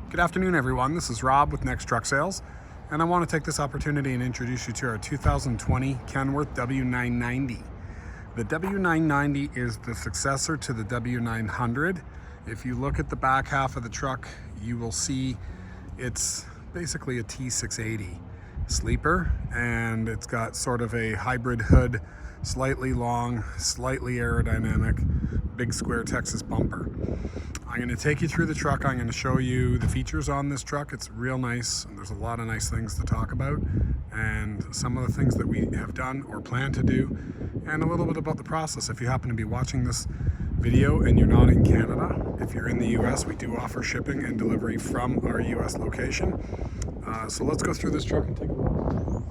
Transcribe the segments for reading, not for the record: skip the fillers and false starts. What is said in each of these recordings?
Good afternoon, everyone. This is Rob with Next Truck Sales, and I want to take this opportunity and introduce you to our 2020 Kenworth W990. The W990 is the successor to the W900. If you look at the back half of the truck, you will see it's basically a T680 sleeper, and it's got sort of a hybrid hood, slightly long, slightly aerodynamic, big square Texas bumper. I'm going to take you through the truck. I'm going to show you the features on this truck. It's real nice, and there's a lot of nice things to talk about, and some of the things that we have done or plan to do, and a little bit about the process. If you happen to be watching this video and you're not in Canada, if you're in the US, we do offer shipping and delivery from our US location. So let's go through this truck and take a look.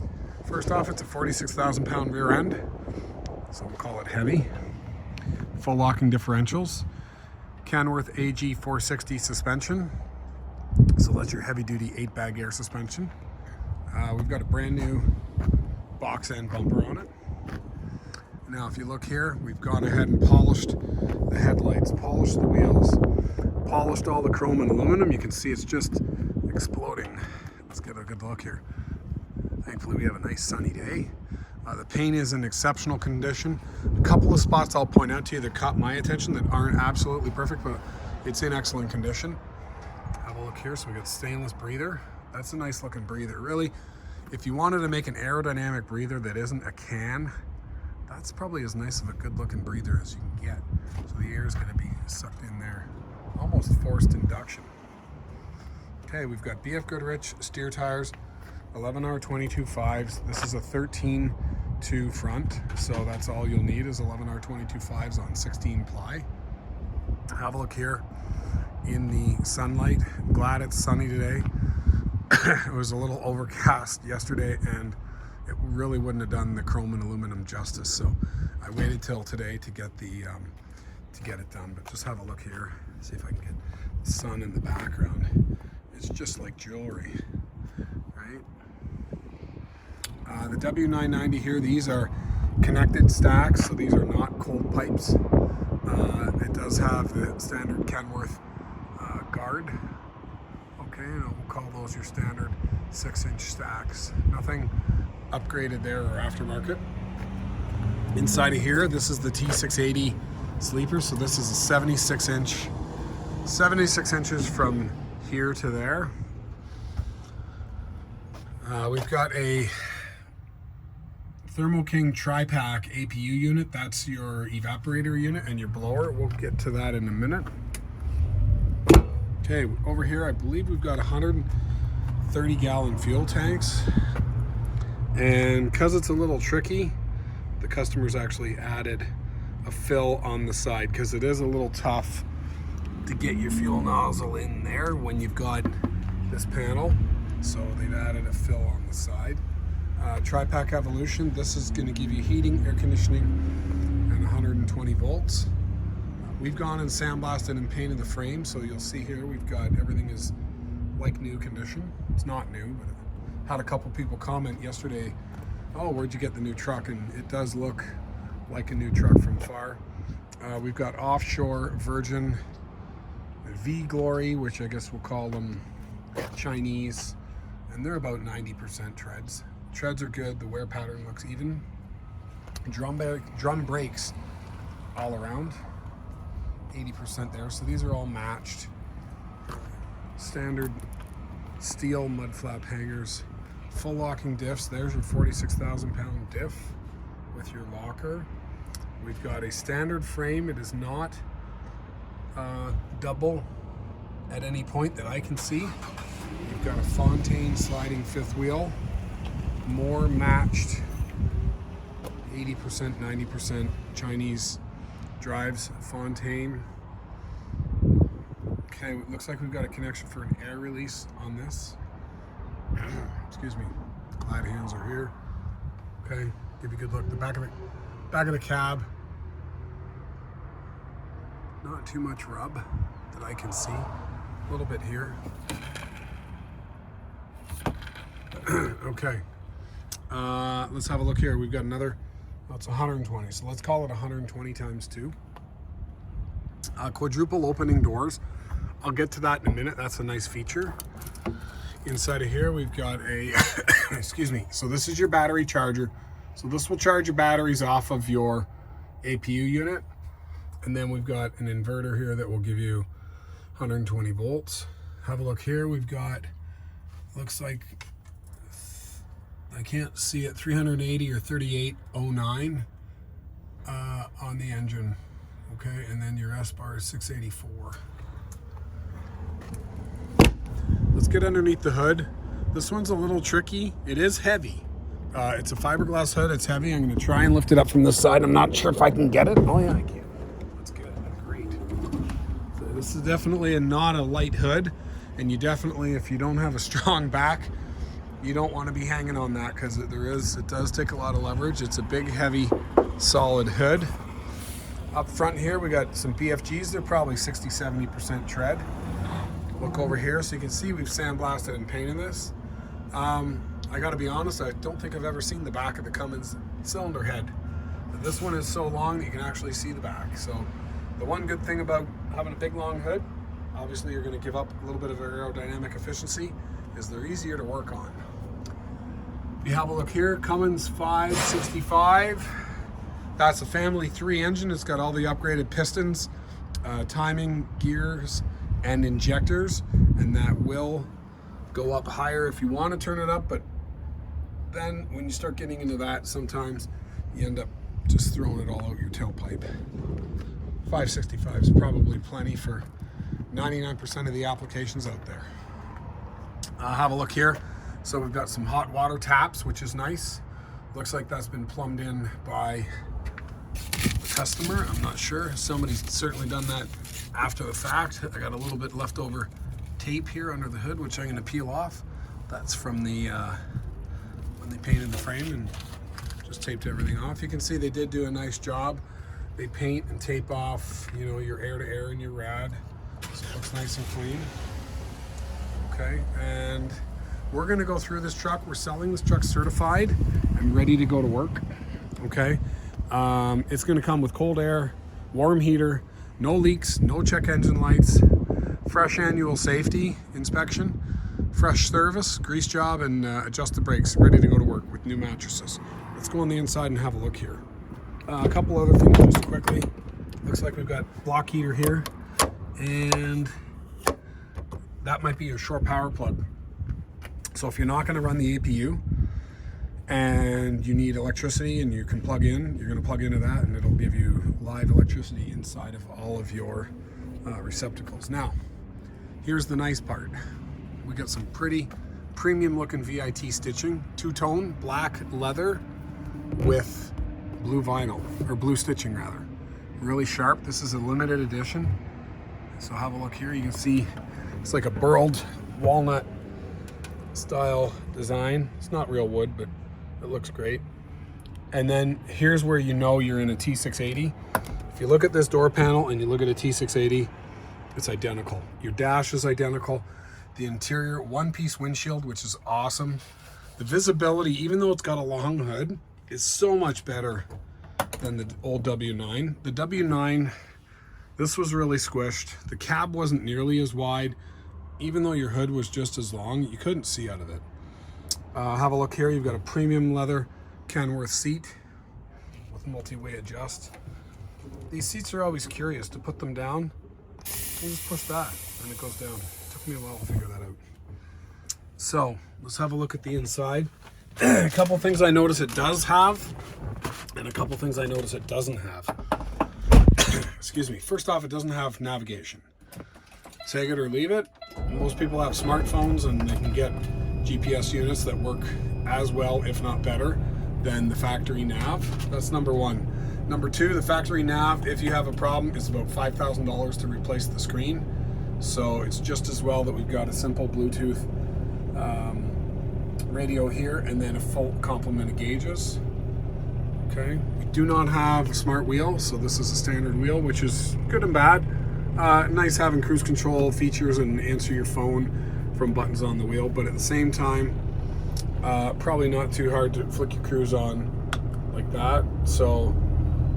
First off, it's a 46,000 pound rear end, so we'll call it heavy. Full locking differentials. Kenworth AG 460 suspension, so that's your heavy duty 8-bag air suspension. We've got a brand new box end bumper on it. Now if you look here, we've gone ahead and polished the headlights, polished the wheels, polished all the chrome and aluminum. You can see it's just exploding. Let's get a good look here. Thankfully we have a nice sunny day. The paint is in exceptional condition. A couple of spots I'll point out to you that caught my attention that aren't absolutely perfect, but it's in excellent condition. Have a look here. So we got stainless breather. That's a nice looking breather. Really, if you wanted to make an aerodynamic breather that isn't a can, that's probably as nice of a good looking breather as you can get. So the air is going to be sucked in there. Almost forced induction. Okay, we've got BF Goodrich steer tires, 11R 22.5s. This is a 13.2 front, so that's all you'll need is 11R 22.5s on 16 ply. Have a look here in the sunlight. I'm glad it's sunny today. It was a little overcast yesterday, and it really wouldn't have done the chrome and aluminum justice. So I waited till today to get it done. But just have a look here. See if I can get the sun in the background. It's just like jewelry, right? The W990 here, these are connected stacks, so these are not cold pipes. It does have the standard Kenworth guard. Okay, and we'll call those your standard 6-inch stacks. Nothing upgraded there or aftermarket. Inside of here, this is the T680 sleeper, so this is a 76 inches from here to there. We've got a Thermo King tri-pack APU unit. That's your evaporator unit and your blower. We'll get to that in a minute. Okay, over here I believe we've got 130 gallon fuel tanks, and because it's a little tricky, the customers actually added a fill on the side because it is a little tough to get your fuel nozzle in there when you've got this panel, so they've added a fill on the side. Tri-pack Evolution, this is going to give you heating, air conditioning, and 120 volts. We've gone and sandblasted and painted the frame, so you'll see here we've got everything is like new condition. It's not new, but I had a couple people comment yesterday, oh, where'd you get the new truck? And it does look like a new truck from far. We've got offshore virgin V-Glory, which I guess we'll call them Chinese, and they're about 90% treads. Treads are good, the wear pattern looks even. Drum brakes all around, 80% there, so these are all matched. Standard steel mud flap hangers, full locking diffs. There's your 46,000 pound diff with your locker. We've got a standard frame. It is not double at any point that I can see. You've got a Fontaine sliding fifth wheel, more matched 80%, 90% Chinese drives, Fontaine. Okay, it looks like we've got a connection for an air release on this. Excuse me, glad hands are here. Okay, give you a good look. The back of the cab, not too much rub that I can see. A little bit here. Okay, let's have a look here. We've got another, that's 120, so let's call it 120 times 2. Quadruple opening doors. I'll get to that in a minute. That's a nice feature. Inside of here, we've got a, excuse me. So this is your battery charger. So this will charge your batteries off of your APU unit. And then we've got an inverter here that will give you 120 volts. Have a look here. We've got, looks like, I can't see it, 380 or 3809 on the engine. Okay, and then your S bar is 684. Let's get underneath the hood. This one's a little tricky. It is heavy. It's a fiberglass hood. It's heavy. I'm going to try and lift it up from this side. I'm not sure if I can get it. Oh yeah, I can. That's good. Great. So this is definitely not a light hood, and you definitely, if you don't have a strong back, you don't want to be hanging on that, because it does take a lot of leverage. It's a big, heavy, solid hood. Up front here, we got some BFGs. They're probably 60-70% tread. Look over here so you can see we've sandblasted and painted this. I gotta be honest, I don't think I've ever seen the back of the Cummins cylinder head. But this one is so long that you can actually see the back. So the one good thing about having a big long hood, obviously you're gonna give up a little bit of aerodynamic efficiency, is they're easier to work on. If you have a look here, Cummins 565. That's a family 3 engine. It's got all the upgraded pistons, timing, gears, and injectors, and that will go up higher if you want to turn it up, but then when you start getting into that, sometimes you end up just throwing it all out your tailpipe. 565 is probably plenty for 99% of the applications out there. Have a look here. So we've got some hot water taps, which is nice. Looks like that's been plumbed in by the customer. I'm not sure. Somebody's certainly done that after the fact. I got a little bit leftover tape here under the hood, which I'm going to peel off. That's from the when they painted the frame and just taped everything off. You can see they did do a nice job. They paint and tape off, you know, your air to air and your rad, so it looks nice and clean. Okay, and we're going to go through this truck. We're selling this truck certified and ready to go to work. Okay, it's going to come with cold air, warm heater, no leaks, no check engine lights, fresh annual safety inspection, fresh service, grease job, and adjust the brakes, ready to go to work with new mattresses. Let's go on the inside and have a look here. A couple other things just quickly. Looks like we've got block heater here, and that might be your shore power plug. So if you're not going to run the APU and you need electricity and you can plug in, you're going to plug into that and it'll give you live electricity inside of all of your receptacles. Now, here's the nice part. We got some pretty premium looking VIT stitching, two-tone black leather with blue vinyl, or blue stitching rather. Really sharp. This is a limited edition. So have a look here. You can see it's like a burled walnut style design. It's not real wood, but it looks great. And then here's where you know you're in a T680. If you look at this door panel and you look at a T680, it's identical. Your dash is identical. The interior, one-piece windshield, which is awesome. The visibility, even though it's got a long hood, is so much better than the old W9. The W9, this was really squished. The cab wasn't nearly as wide. Even though your hood was just as long, you couldn't see out of it. Have a look here. You've got a premium leather Kenworth seat with multi-way adjust. These seats are always curious. To put them down, you just push that and it goes down. It took me a while to figure that out. So let's have a look at the inside. A couple things I notice it does have, and a couple things I notice it doesn't have. Excuse me. First off, it doesn't have navigation. Take it or leave it. Most people have smartphones and they can get GPS units that work as well, if not better, than the factory nav. That's number one. Number two, the factory nav, if you have a problem, is about $5,000 to replace the screen. So it's just as well that we've got a simple Bluetooth radio here and then a full complement of gauges. Okay, we do not have a smart wheel, so this is a standard wheel, which is good and bad. Nice having cruise control features and answer your phone from buttons on the wheel, but at the same time, probably not too hard to flick your cruise on like that. So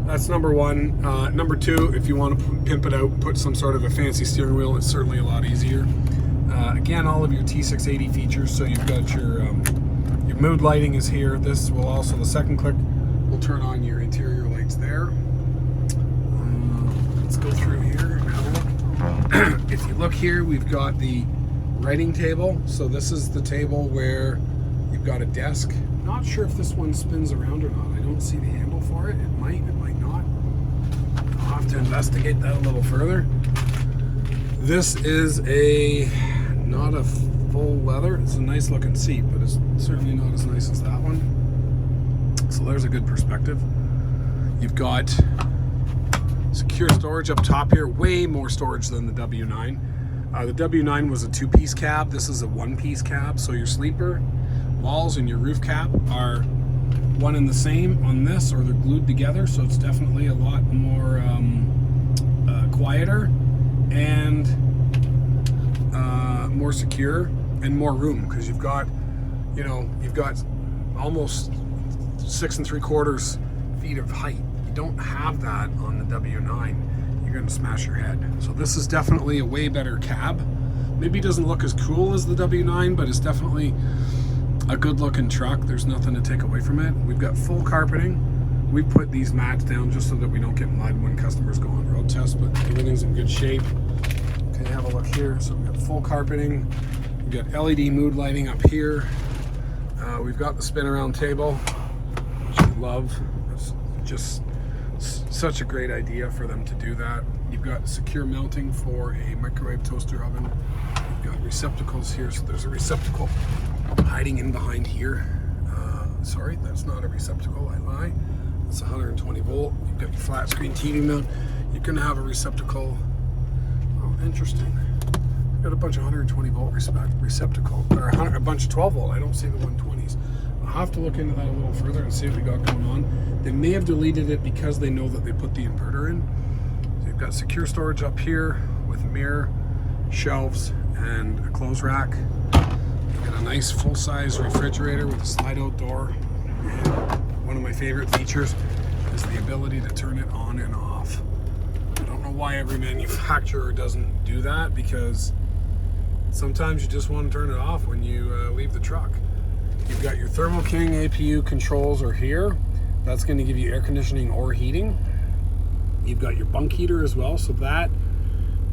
That's number one. Number two, if you want to pimp it out, put some sort of a fancy steering wheel, it's certainly a lot easier. Again, all of your T680 features, so you've got your mood lighting is here. This will also, the second click will turn on your interior lights there. Let's go through here and have a look. If you look here, we've got the writing table. So this is the table where you've got a desk. Not sure if this one spins around or not. I don't see the handle for it. It might not. I'll have to investigate that a little further. This is not a full leather. It's a nice looking seat, but it's certainly not as nice as that one. So there's a good perspective. You've got secure storage up top here, way more storage than the W9. The W9 was a two-piece cab. This is a one-piece cab, so your sleeper walls and your roof cap are one and the same on this, or they're glued together, so it's definitely a lot more quieter and more secure and more room, because you've got almost 6 3/4 feet of height. You don't have that on the W9. You're going to smash your head. So this is definitely a way better cab. Maybe it doesn't look as cool as the W9, but it's definitely a good looking truck. There's nothing to take away from it. We've got full carpeting. We put these mats down just so that we don't get mud when customers go on road tests, but everything's in good shape. Okay, have a look here. So we've got full carpeting. We've got LED mood lighting up here. We've got the spin around table, which I love. It's just such a great idea for them to do that. You've got secure mounting for a microwave toaster oven. You've got receptacles here, so there's a receptacle hiding in behind here. Sorry, that's not a receptacle, I lie. It's 120 volt. You've got your flat screen TV mount. You're gonna have a receptacle. Oh, interesting. You've got a bunch of 120 volt receptacle, or a bunch of 12 volt. I don't see the 120s. I'll have to look into that a little further and see what we got going on. They may have deleted it because they know that they put the inverter in. So you've got secure storage up here with mirror, shelves, and a clothes rack. You've got a nice full-size refrigerator with a slide-out door. And one of my favorite features is the ability to turn it on and off. I don't know why every manufacturer doesn't do that, because sometimes you just want to turn it off when you leave the truck. You've got your Thermo King APU controls are here. That's going to give you air conditioning or heating. You've got your bunk heater as well, so that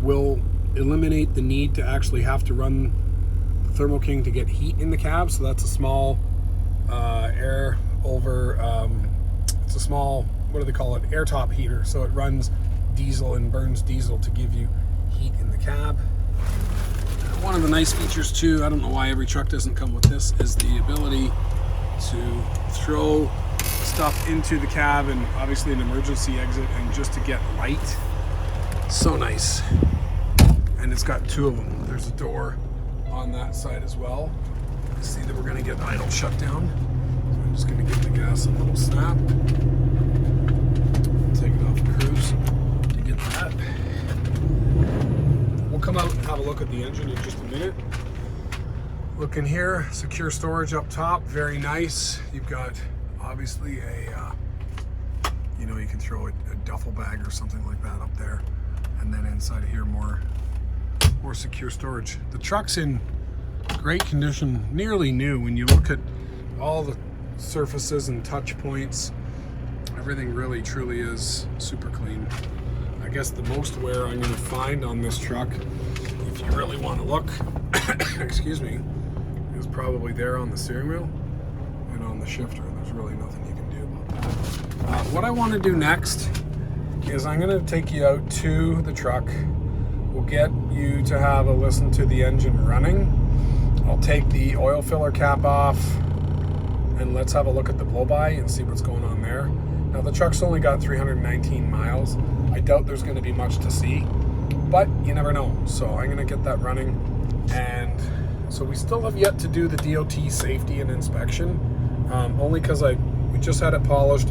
will eliminate the need to actually have to run the Thermo King to get heat in the cab. So that's a small it's a small, what do they call it, air top heater. So it runs diesel and burns diesel to give you heat in the cab. One of the nice features too, I don't know why every truck doesn't come with this, is the ability to throw stuff into the cab, and obviously an emergency exit, and just to get light. So nice. And it's got two of them. There's a door on that side as well. You see that we're going to get idle shutdown. So I'm just going to give the gas a little snap. Take it off cruise to get that. We'll come out and have a look at the engine in just a minute. Look in here, secure storage up top, very nice. You've got obviously you can throw a duffel bag or something like that up there, and then inside of here more secure storage. The truck's in great condition, nearly new. When you look at all the surfaces and touch points, everything really truly is super clean. I guess the most wear I'm going to find on this truck, if you really want to look, excuse me, is probably there on the steering wheel and on the shifter. There's really nothing you can do about that. What I want to do next is I'm going to take you out to the truck. We'll get you to have a listen to the engine running. I'll take the oil filler cap off, and let's have a look at the blow-by and see what's going on there. Now the truck's only got 319 miles. I doubt there's going to be much to see, but you never know. So I'm going to get that running. And so we still have yet to do the DOT safety and inspection, only because we just had it polished.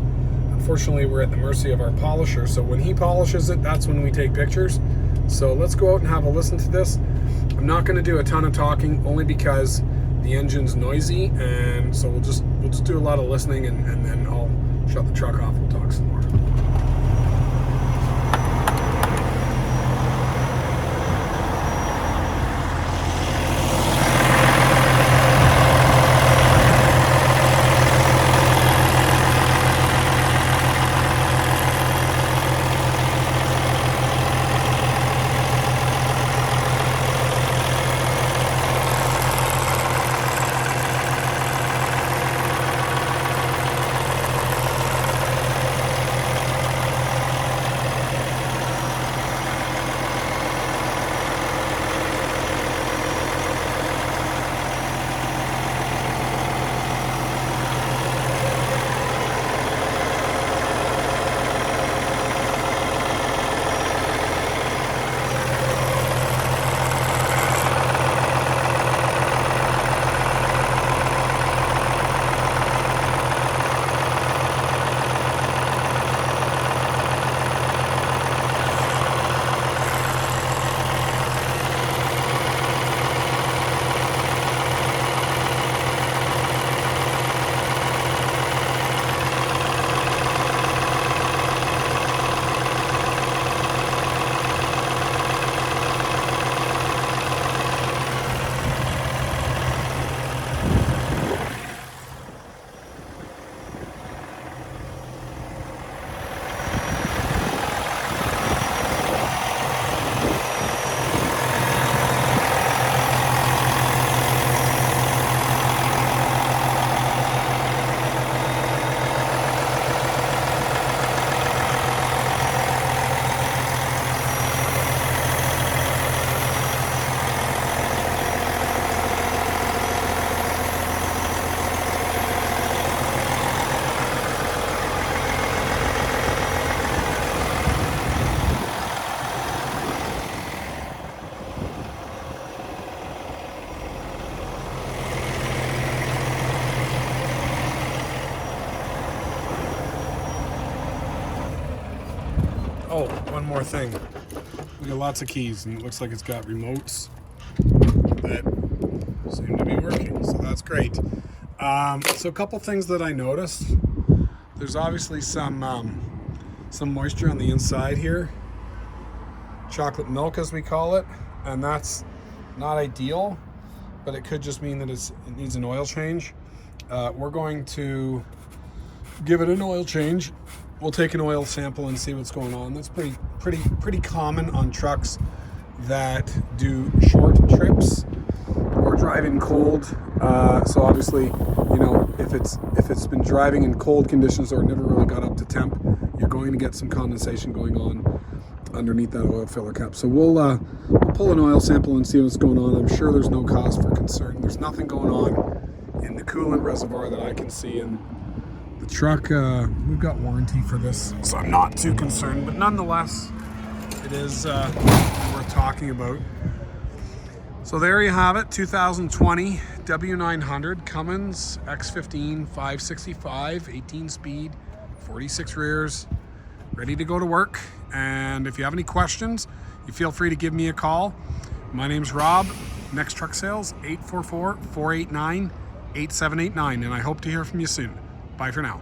Unfortunately, we're at the mercy of our polisher. So when he polishes it, that's when we take pictures. So let's go out and have a listen to this. I'm not going to do a ton of talking, only because the engine's noisy, and so we'll just do a lot of listening, and then I'll shut the truck off and talk some more. Oh, one more thing. We got lots of keys, and it looks like it's got remotes that seem to be working, so that's great. So a couple things that I noticed. There's obviously some moisture on the inside here. Chocolate milk, as we call it, and that's not ideal, but it could just mean that it needs an oil change. We're going to give it an oil change. We'll take an oil sample and see what's going on. That's pretty common on trucks that do short trips or drive in cold. So obviously, you know, if it's been driving in cold conditions or never really got up to temp, you're going to get some condensation going on underneath that oil filler cap. So we'll pull an oil sample and see what's going on. I'm sure there's no cause for concern. There's nothing going on in the coolant reservoir that I can see. And the truck, we've got warranty for this, so I'm not too concerned. But nonetheless, it is worth talking about. So there you have it, 2020 W900 Cummins X15 565, 18 speed, 46 rears, ready to go to work. And if you have any questions, you feel free to give me a call. My name's Rob, Next Truck Sales, 844-489-8789, and I hope to hear from you soon. Bye for now.